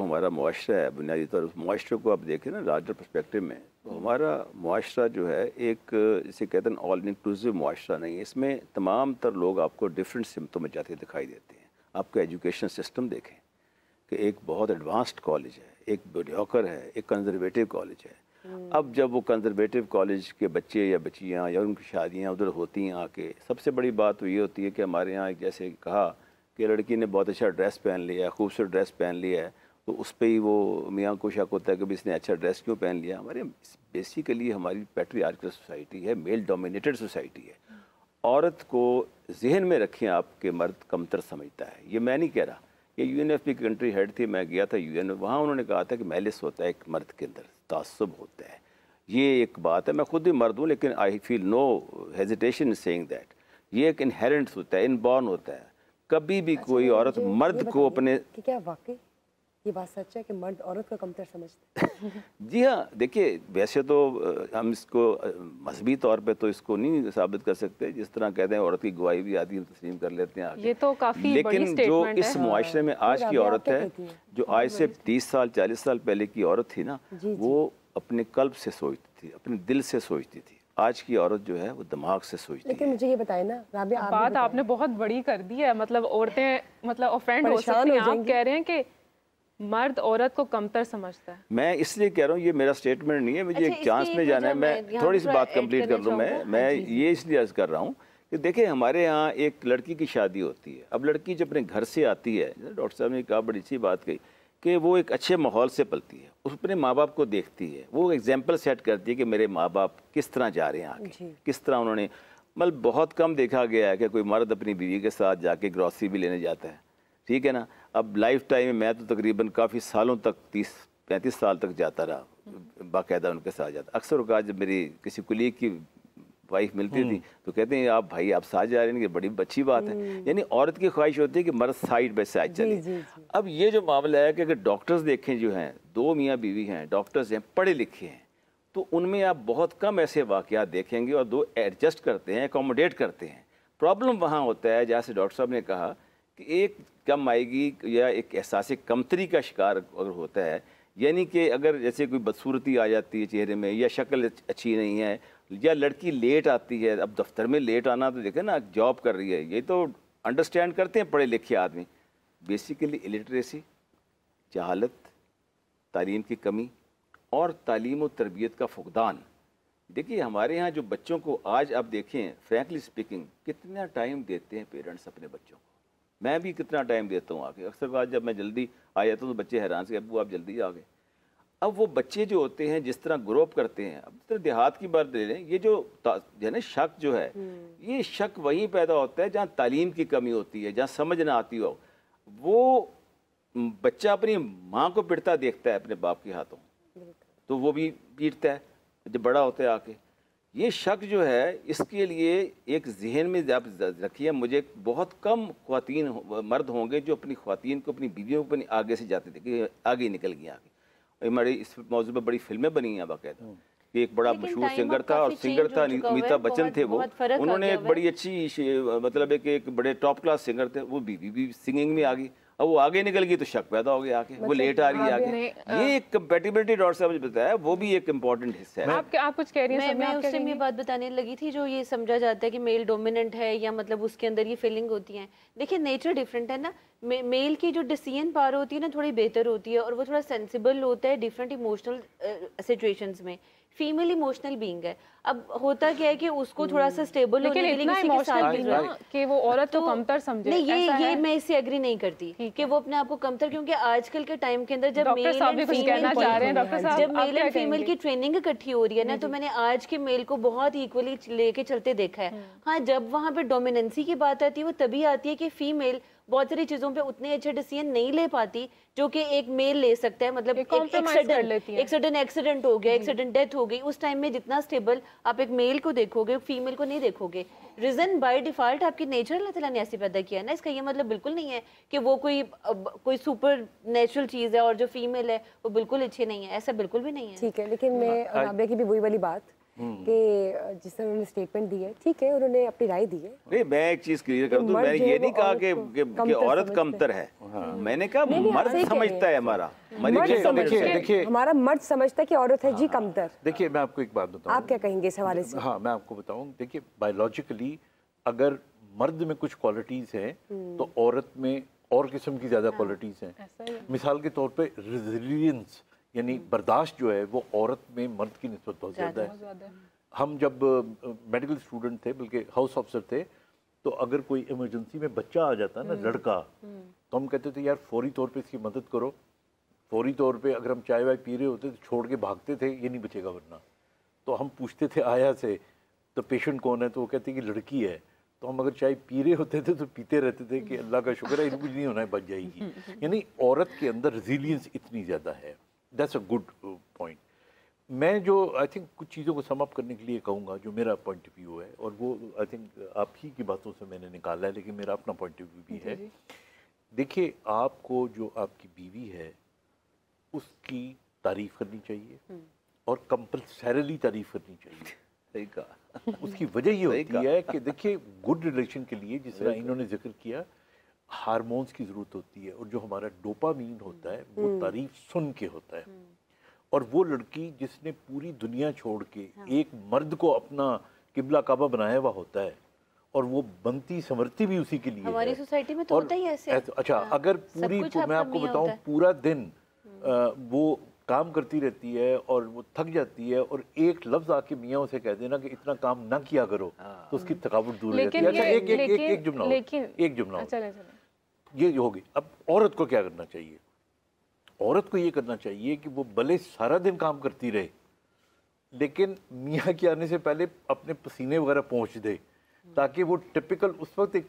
हमारा मुआशरा है, बुनियादी तौर पर मुआशरे को आप देखें ना लार्जर पर्सपेक्टिव में, तो हमारा मुआशरा जो है एक जिसे कहते हैं ऑल इंक्लूसिव मुआशरा नहीं है। इसमें तमाम तर लोग आपको डिफरेंट सिमतों में जाते दिखाई देते हैं। आपका एजुकेशन सिस्टम देखें कि एक बहुत एडवांस्ड कॉलेज है, एक मीडियोकर है, एक कंजर्वेटिव कॉलेज है। अब जब वो कंजर्वेटिव कॉलेज के बच्चे या बच्चियाँ या उनकी शादियाँ उधर होती हैं आके, सबसे बड़ी बात तो ये होती है कि हमारे यहाँ जैसे कहा कि लड़की ने बहुत अच्छा ड्रेस पहन लिया है, खूबसूरत ड्रेस पहन लिया है, तो उस पर ही वो मियाँ को शक होता है कि इसने अच्छा ड्रेस क्यों पहन लिया। हमारे बेसिकली हमारी पैट्रियार्कल सोसाइटी है, मेल डोमिनेटेड सोसाइटी है। औरत को जहन में रखें आपके मर्द कमतर समझता है। ये मैं नहीं कह रहा, ये यूएनएफपी की कंट्री हेड थी, मैं गया था यूएन, वहाँ उन्होंने कहा था कि मैलिस होता है एक मर्द के अंदर, तासुब होता है। ये एक बात है, मैं खुद भी मर्द हूँ लेकिन I feel no hesitation in saying that. ये एक इनहेरेंट होता है, इनबॉर्न होता है। कभी भी कोई औरत मर्द को अपने कि क्या वाकई ये बात सच है कि मर्द औरत को कमतर समझते हैं? जी हाँ, देखिए वैसे तो हम इसको मजहबी तौर पे तो इसको नहीं साबित कर सकते, जिस तरह कहते हैं औरत की गवाही भी आदि तस्लीम कर लेते हैं आगे। ये तो काफी लेकिन जो इस मुआशरे में आज की औरत है, जो आज से 30 साल 40 साल पहले की औरत थी ना, वो अपने कल्ब से सोचती थी, अपने दिल से सोचती थी। आज की औरत जो है वो दिमाग से सोचती है। लेकिन मुझे ये बताए ना राबिया, बात आपने बहुत बड़ी कर दी है। मतलब औरतें मतलब ऑफेंड हो सकती हैं। आप कह रहे हैं कि मर्द औरत को कमतर समझता है। मैं इसलिए कह रहा हूँ, ये मेरा स्टेटमेंट नहीं है, मुझे एक चांस में जाना है। मैं थोड़ी सी बात कंप्लीट कर लूँ। मैं ये इसलिए अर्ज कर रहा हूँ कि देखिए हमारे यहाँ एक लड़की की शादी होती है। अब लड़की जब अपने घर से आती है, डॉक्टर साहब ने कहा बड़ी अच्छी बात कही कि वो एक अच्छे माहौल से पलती है, उस अपने माँ बाप को देखती है, वो एग्जाम्पल सेट करती है कि मेरे माँ बाप किस तरह जा रहे हैं आगे, किस तरह उन्होंने, मतलब बहुत कम देखा गया है कि कोई मर्द अपनी बीवी के साथ जाके ग्रॉसरी भी लेने जाता है, ठीक है ना। अब लाइफ टाइम में मैं तो तकरीबन काफ़ी सालों तक 30-35 साल तक जाता रहा, बाकायदा उनके साथ जाता। अक्सर औकात जब मेरी किसी कुलीग की वाइफ मिलती थी तो कहते हैं आप भाई आप साथ जा रहे हैं, बड़ी अच्छी बात है। यानी औरत की ख्वाहिश होती है कि मर्द साइड बाय साइड चले। अब ये जो मामला है कि अगर डॉक्टर्स देखें जो हैं, 2 मियाँ बीवी हैं, डॉक्टर्स हैं, पढ़े लिखे हैं, तो उनमें आप बहुत कम ऐसे वाक़यात देखेंगे और 2 एडजस्ट करते हैं, एकोमोडेट करते हैं। प्रॉब्लम वहाँ होता है जैसे डॉक्टर साहब ने कहा कि एक कम आएगी या एक एहसास कमतरी का शिकार अगर होता है, यानी कि अगर जैसे कोई बदसूरती आ जाती है चेहरे में, या शक्ल अच्छी नहीं है, या लड़की लेट आती है। अब दफ्तर में लेट आना तो देखें ना, जॉब कर रही है, ये तो अंडरस्टैंड करते हैं पढ़े लिखे आदमी। बेसिकली इलिटरेसी, जहालत, तालीम की कमी और तालीम और तरबियत का फुकदान। देखिए हमारे यहाँ जो बच्चों को आज आप देखें, फ्रैंकली स्पीकिंग, कितना टाइम देते हैं पेरेंट्स अपने बच्चों को। मैं भी कितना टाइम देता हूँ आके। अक्सर बात जब मैं जल्दी आ जाता हूँ तो बच्चे हैरान से, अब्बू आप जल्दी आ गए। अब वो बच्चे जो होते हैं जिस तरह ग्रो अप करते हैं, अब तो देहात की बात ले लें, ये जो है ना शक जो है, ये शक वहीं पैदा होता है जहाँ तालीम की कमी होती है, जहाँ समझ ना आती हो। वो बच्चा अपनी माँ को पिटता देखता है अपने बाप के हाथों, तो वो भी पीटता है जब बड़ा होता है आके। ये शक जो है, इसके लिए एक जहन में आप रखिए, मुझे बहुत कम ख्वातीन मर्द होंगे जो अपनी ख्वातीन को, अपनी बीवियों को अपनी आगे से जाते थे कि आगे निकल गई आगे। हमारी इस मौजूद पर बड़ी फिल्में बनी हैं बाकायदा। कि एक बड़ा मशहूर सिंगर था, और सिंगर था अमिताभ बच्चन थे वो, उन्होंने एक बड़ी अच्छी मतलब एक बड़े टॉप क्लास सिंगर थे, वो बीवी भी सिंगिंग में आ गई। अब वो आगे निकल गई तो शक पैदा हो गया आके, वो लेट आ रही है आगे। ये एक कंपैटिबिलिटी डॉक्टर साहब ने बताया, वो भी एक इम्पोर्टेंट हिस्सा है। आप कुछ कह रही हैं? मैं उस टाइम ये बात बताने लगी थी, जो ये समझा जाता है कि मेल डोमिनेंट है या मतलब उसके अंदर ये फीलिंग होती है। देखिए नेचर डिफरेंट है ना। मेल की जो डिसीजन पावर होती है ना, थोड़ी बेहतर होती है और वो थोड़ा सेंसिबल होता है डिफरेंट इमोशनल सिचुएशंस में। फीमेल इमोशनल बीइंग है। अब होता क्या है कि उसको थोड़ा सा स्टेबल होने के लिए किसी के साथ भी कि वो औरत को कमतर समझे। नहीं, ये मैं इससे एग्री नहीं करती कि वो अपने आप को कमतर, क्योंकि आजकल के टाइम के अंदर जब मेल एंड फीमेल की ट्रेनिंग इकट्ठी हो रही है ना, तो मैंने आज के मेल को बहुत इक्वली लेके चलते देखा है। हाँ, जब वहाँ पे डोमिनेंसी की बात आती है वो तभी आती है कि फीमेल बहुत सारी चीजों पे उतने अच्छे डिसीजन नहीं ले पाती जो कि एक मेल ले सकता है। मतलब एक सडन एक्सीडेंट हो गया, एक सडन डेथ हो गई, उस टाइम में जितना स्टेबल आप एक मेल को देखोगे, फीमेल को नहीं देखोगे। रीजन बाय डिफॉल्ट आपकी नेचर अल्लाह ताला ने ऐसे पैदा किया है ना। इसका ये मतलब बिल्कुल नहीं है कि वो कोई सुपर नेचुरल चीज है और जो फीमेल है वो बिल्कुल अच्छी नहीं है, ऐसा बिल्कुल भी नहीं है। ठीक है, लेकिन मैं राबिया की भी वही वाली बात कि जिस तरह उन्होंने स्टेटमेंट दी है, ठीक है, उन्होंने अपनी राय दी है। नहीं, मैं एक चीज क्लियर कर दूं, मैंने ये नहीं कहा कि औरत कमतर है। मैंने कहा मर्द समझता है हमारा। देखिए हमारा मर्द समझता है कि औरत है जी कमतर। देखिए मैं आपको एक बात बताऊं, आप क्या कहेंगे इस हवाले से? हाँ, मैं आपको बताऊं, देखिए बायोलॉजिकली अगर मर्द में कुछ क्वालिटीज हैं तो औरत में और किस्म की ज्यादा क्वालिटीज हैं। मिसाल के तौर पे रेजिलियंस यानी बर्दाश्त जो है वो औरत में मर्द की निस्बत बहुत ज़्यादा है। हम जब मेडिकल स्टूडेंट थे, बल्कि हाउस ऑफिसर थे, तो अगर कोई इमरजेंसी में बच्चा आ जाता ना, लड़का, तो हम कहते थे यार फौरी तौर पे इसकी मदद करो। फौरी तौर पे अगर हम चाय वाय पी रहे होते तो छोड़ के भागते थे, ये नहीं बचेगा वरना। तो हम पूछते थे आया से तो पेशेंट कौन है, तो वो कहते कि लड़की है। तो हम अगर चाय पी रहे होते थे तो पीते रहते थे कि अल्लाह का शुक्र है इनको कुछ नहीं होना है, बच जाएगी। यानी औरत के अंदर रेजिलियंस इतनी ज़्यादा है। That's a good point. मैं जो आई थिंक कुछ चीज़ों को सम अप करने के लिए कहूँगा, जो मेरा पॉइंट ऑफ व्यू है, और वो आई थिंक आप ही की बातों से मैंने निकाला है, लेकिन मेरा अपना पॉइंट ऑफ व्यू भी है। देखिए, आपको जो आपकी बीवी है उसकी तारीफ करनी चाहिए और कंपल्सरीली तारीफ करनी चाहिए। सही कहा। उसकी वजह ये होती है कि देखिए गुड रिलेशन के लिए, जिस तरह इन्होंने जिक्र किया, हार्मोन्स की ज़रूरत होती है, और जो हमारा डोपामीन होता है वो तारीफ सुन के होता है। और वो लड़की जिसने पूरी दुनिया छोड़ के एक मर्द को अपना किबला काबा बनाया हुआ होता है, और वो बनती संवरती भी उसी के लिए हमारी सोसाइटी में तो होता ही ऐसे। अच्छा, अगर पूरी मैं आपको बताऊं, पूरा दिन वो काम करती रहती है और वो थक जाती है, और एक लफ्ज आके मियाँ उसे कह देना कि इतना काम ना किया करो, तो उसकी थकावट दूर हो जाती है। अच्छा, एक जुमला ये होगी। अब औरत को क्या करना चाहिए? औरत को ये करना चाहिए कि वो भले सारा दिन काम करती रहे, लेकिन मियाँ के आने से पहले अपने पसीने वगैरह पहुँच दे, ताकि वो टिपिकल उस वक्त एक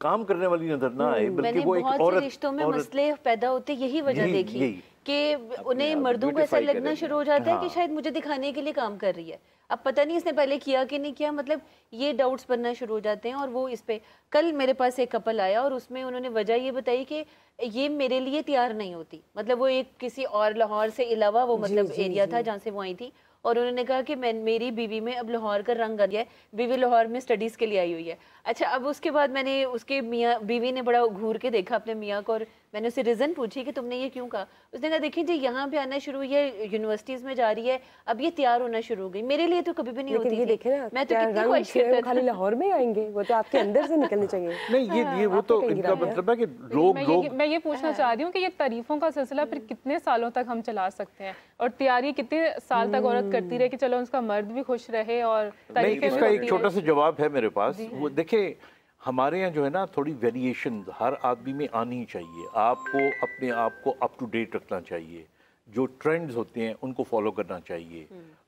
काम करने वाली नजर ना आए, बल्कि वो एक औरत। रिश्तों में मसले पैदा होते, यही वजह देखी कि उन्हें मर्दों को ऐसा लगना शुरू हो जाता है कि शायद मुझे दिखाने के लिए काम कर रही है। अब पता नहीं इसने पहले किया कि नहीं किया, मतलब ये डाउट्स बनना शुरू हो जाते हैं। और वो इस पे कल मेरे पास एक कपल आया और उसमें उन्होंने वजह ये बताई कि ये मेरे लिए तैयार नहीं होती। मतलब वो एक किसी और लाहौर से अलावा वो मतलब एरिया था जहाँ से वो आई थी, और उन्होंने कहा कि मेरी बीवी में अब लाहौर का रंग आ गया है, बीवी लाहौर में स्टडीज़ के लिए आई हुई है। अच्छा, अब उसके बाद मैंने उसके बीवी ने बड़ा घूर के देखा अपने मियाँ को, और मैंने उससे रीज़न पूछी कि तुमने ये क्यों कहा। उसने कहा देखिए जी, यहाँ पे आना शुरू हुई है, यूनिवर्सिटीज़ में जा रही है, अब ये तैयार होना शुरू हो गई। मेरे लिए तो कभी भी नहीं होती थी। मैं तो कितनी ख्वाहिश करता था। खाली लाहौर में आएंगे, वो तो आपके अंदर से निकलने चाहिए। नहीं, ये वो तो इनका मतलब है कि लोग मैं ये पूछना चाह रही हूँ कि ये तारीफों का सिलसिला फिर कितने सालों तक हम चला सकते हैं, और तैयारी कितने साल तक औरत करती रहे कि चलो उसका मर्द भी खुश रहे। और नहीं, इसका एक छोटा सा जवाब है मेरे पास। वो देखिए, हमारे यहाँ जो है ना, थोड़ी वेरिएशन हर आदमी में आनी चाहिए। आपको अपने आप को अप टू डेट रखना चाहिए, जो ट्रेंड्स होते हैं उनको फॉलो करना चाहिए।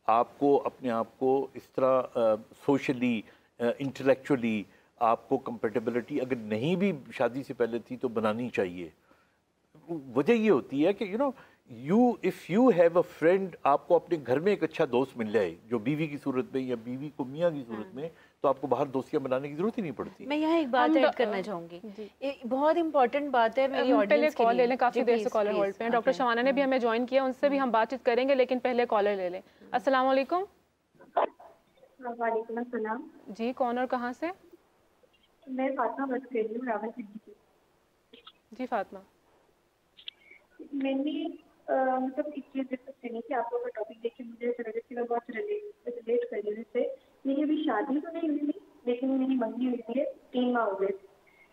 आपको अपने आप को इस तरह सोशली, इंटेलेक्चुअली आपको कंपेटेबिलिटी अगर नहीं भी शादी से पहले थी तो बनानी चाहिए। वजह ये होती है कि if you have a friend, आपको अपने घर में एक अच्छा दोस्त मिल जाए जो बीवी की सूरत में या बीवी को मियाँ की सूरत में, तो आपको बाहर दोस्तियां बनाने की जरूरत ही नहीं पड़ती। मैं यहाँ एक बात ऐड करना चाहूंगी, बहुत इंपॉर्टेंट बात है मेरी ऑडियंस के लिए। कॉल ले लें, काफी देर से कॉलर होल्ड पे हैं। डॉक्टर शवाना ने भी हमें ज्वाइन किया, उनसे भी हम बातचीत करेंगे, लेकिन पहले कॉलर ले लें। अस्सलाम वालेकुम। वालेकुम अस्सलाम जी, कौन और कहाँ से? मैं फातिमा बात कर रही हूँ, रावलपिंडी से। जी फातिमा, मैंने मतलब एक चीज़ डिस्कस करनी थी आप लोगों का टॉपिक देख के मुझे ऐसा लगा कि मैं बहुत रिलेट कर रही हूँ इससे। मेरी अभी शादी तो नहीं हुई थी, लेकिन मेरी मंगनी हुई थी, 3 माह हो गए।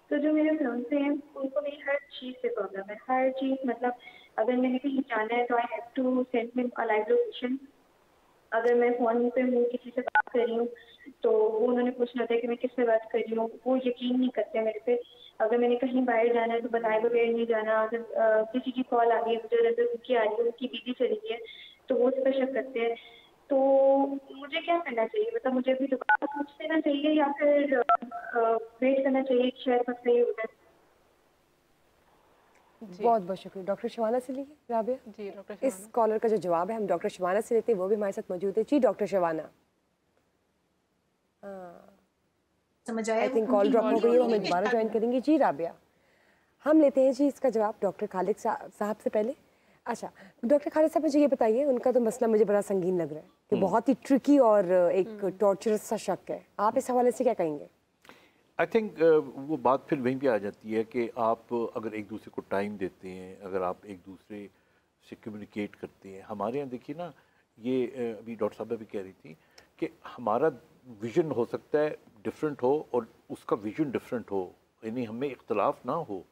तो जो मेरे फ्रेंड्स हैं उनको मेरी हर चीज़ से प्रॉब्लम है, हर चीज़। मतलब अगर मैंने कहीं जाना है तो I have to send him a live location. अगर मैं फ़ोन पे हूँ, किसी से बात कर रही हूँ, तो वो उन्होंने पूछना था कि मैं किससे बात कर रही हूँ। वो यकीन नहीं करते मेरे पे। अगर मैंने कहीं बाहर जाना है तो बताए बगैर नहीं जाना। अगर किसी की कॉल आ गई है, मुझे नजर उनकी आ रही है, उनकी बीवी चली गई है, तो वो उस पर शक करते हैं। तो मुझे क्या करना चाहिए? मतलब मुझे अभी दोबारा सोच लेना चाहिए या फिर वेट करना चाहिए कि शायद सब सही हो जाए? बहुत बहुत शुक्रिया। डॉक्टर शवाना से लीजिए राबिया। जी डॉक्टर, इस कॉलर का जो जवाब है हम डॉक्टर शवाना से लेते हैं, वो भी हमारे साथ मौजूद है। जी डॉक्टर शवाना, समझ आया? आई थिंक कॉल ड्रॉप हो गई है, हमें दोबारा ज्वाइन करेंगे। जी राबिया, हम लेते हैं जी इसका जवाब डॉक्टर खालिद साहब से। पहले अच्छा, डॉक्टर खालिद साहब मुझे ये बताइए, उनका तो मसला मुझे बड़ा संगीन लग रहा है कि बहुत ही ट्रिकी और एक टॉर्चरस सा शक है, आप इस हवाले से क्या कहेंगे? आई थिंक वो बात फिर वहीं पे आ जाती है कि आप अगर एक दूसरे को टाइम देते हैं, अगर आप एक दूसरे से कम्युनिकेट करते हैं। हमारे यहाँ देखिए ना, ये अभी डॉक्टर साहब भी कह रही थी कि हमारा विजन हो सकता है डिफरेंट हो और उसका विजन डिफरेंट हो, यानी हमें इख्तलाफ ना हो,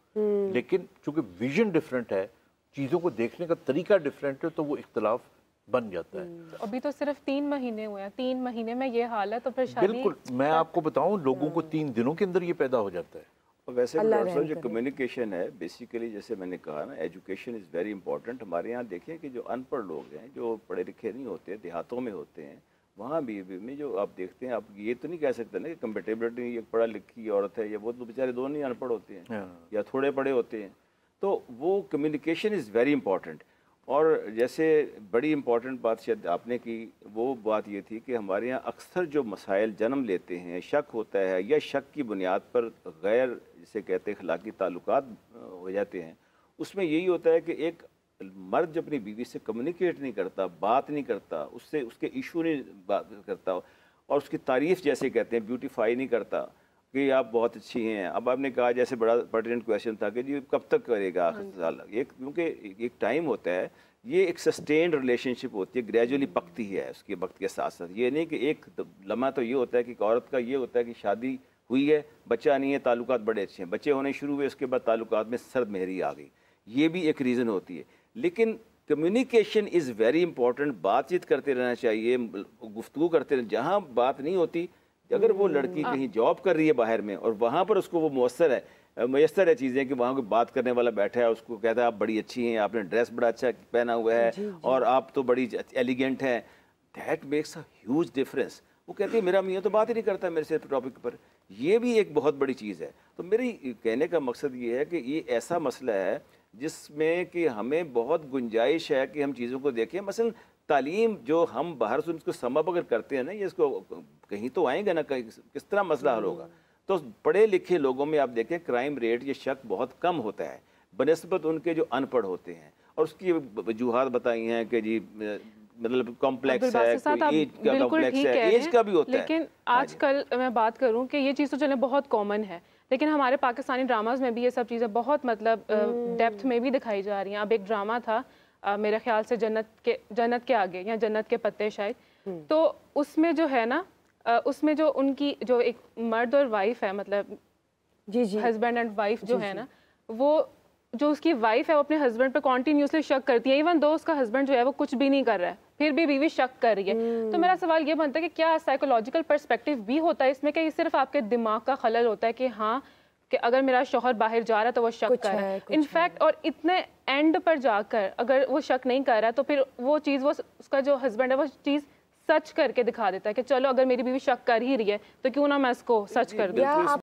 लेकिन चूँकि विजन डिफरेंट है, चीज़ों को देखने का तरीका डिफरेंट है, तो वो इख्तलाफ बन जाता है। अभी तो सिर्फ 3 महीने हुए हैं, 3 महीने में ये हाल है, तो फिर शादी बिल्कुल, मैं आपको बताऊं, लोगों को 3 दिनों के अंदर ये पैदा हो जाता है। और वैसे डॉक्टर साहब जो कम्युनिकेशन है, बेसिकली जैसे मैंने कहा ना, एजुकेशन इज़ वेरी इंपॉर्टेंट। हमारे यहाँ देखिए कि जो अनपढ़ लोग हैं, जो पढ़े लिखे नहीं होते, देहातों में होते हैं, वहाँ भी में जो आप देखते हैं, आप ये तो नहीं कह सकते ना कि कंपेटेबिलिटी, एक पढ़ा लिखी औरत है या वो तो बेचारे दोनों ही अनपढ़ होते हैं या थोड़े पढ़े होते हैं, तो वो कम्युनिकेशन इज़ वेरी इंपॉर्टेंट। और जैसे बड़ी इम्पॉर्टेंट बात शायद आपने की, वो बात ये थी कि हमारे यहाँ अक्सर जो मसाइल जन्म लेते हैं, शक होता है या शक की बुनियाद पर गैर जिसे कहते हैं अखलाकी ताल्लुकात हो जाते हैं, उसमें यही होता है कि एक मर्द जब अपनी बीवी से कम्युनिकेट नहीं करता, बात नहीं करता, उससे उसके इशू नहीं बात करता और उसकी तारीफ़ जैसे कहते हैं ब्यूटीफाई नहीं करता कि आप बहुत अच्छी हैं। अब आपने कहा जैसे बड़ा पर्टिनेंट क्वेश्चन था कि जी कब तक करेगा साल, एक क्योंकि एक टाइम होता है, ये एक सस्टेन्ड रिलेशनशिप होती है, ग्रेजुअली पकती है उसके वक्त के साथ साथ। ये नहीं कि एक लम्हा तो ये होता है कि औरत का ये होता है कि शादी हुई है, बच्चा नहीं है, ताल्लुकात बड़े अच्छे हैं, बच्चे होने शुरू हुए, उसके बाद ताल्लुकात में सर्द मेहरी आ गई, ये भी एक रीज़न होती है। लेकिन कम्युनिकेशन इज़ वेरी इंपॉर्टेंट, बातचीत करते रहना चाहिए, गुफ्तगू करते रहना। जहाँ बात नहीं होती, अगर वो लड़की कहीं जॉब कर रही है बाहर में और वहाँ पर उसको वो मयसर है चीज़ें कि वहाँ कोई बात करने वाला बैठा है, उसको कहता है आप बड़ी अच्छी हैं, आपने ड्रेस बड़ा अच्छा पहना हुआ है और आप तो बड़ी एलिगेंट हैं, that makes a huge difference. वो कहती है मेरा मियाँ तो बात ही नहीं करता मेरे से टॉपिक पर, ये भी एक बहुत बड़ी चीज़ है। तो मेरी कहने का मकसद ये है कि ये ऐसा मसला है जिसमें कि हमें बहुत गुंजाइश है कि हम चीज़ों को देखें। मसलन तालीम जो हम बाहर से उसको समअप अगर करते हैं ना, ये इसको कहीं तो आएंगे ना, कहीं किस तरह मसला हल होगा। तो पढ़े लिखे लोगों में आप देखें क्राइम रेट, ये शक बहुत कम होता है बनिस्बत उनके जो अनपढ़ होते हैं। और उसकी वजूहात बताई हैं कि जी मतलब कॉम्प्लेक्स है, एज का कॉम्प्लेक्स है, एज का भी होता है। लेकिन आजकल मैं बात करूं कि ये चीज़ तो चले बहुत कॉमन है, लेकिन हमारे पाकिस्तानी ड्रामाज में भी ये सब चीज़ें बहुत मतलब डेप्थ में भी दिखाई जा रही हैं। अब एक ड्रामा था मेरे ख्याल से जन्नत के आगे या जन्नत के पत्ते शायद, तो उसमें जो है ना, उसमें जो उनकी जो एक मर्द और वाइफ है, मतलब हस्बैंड एंड वाइफ जो है ना, वो जो उसकी वाइफ है वो अपने हस्बैंड पे कॉन्टीन्यूसली शक करती है, इवन दो उसका हस्बैंड जो है वो कुछ भी नहीं कर रहा है, फिर भी बीवी शक कर रही है। तो मेरा सवाल ये बनता है कि क्या साइकोलॉजिकल पर्सपेक्टिव भी होता है इसमें, कि ये सिर्फ आपके दिमाग का खलल होता है कि हाँ कि अगर मेरा शौहर बाहर जा रहा है तो वो शक कर रहा है इनफैक्ट, और इतने एंड पर जाकर अगर वो शक नहीं कर रहा है तो फिर वो चीज़, वो उसका जो हस्बैंड है वो चीज़ सच करके दिखा देता है कि चलो अगर मेरी बीवी शक कर ही रही है तो क्यों ना मैं इसको सच कर दूं।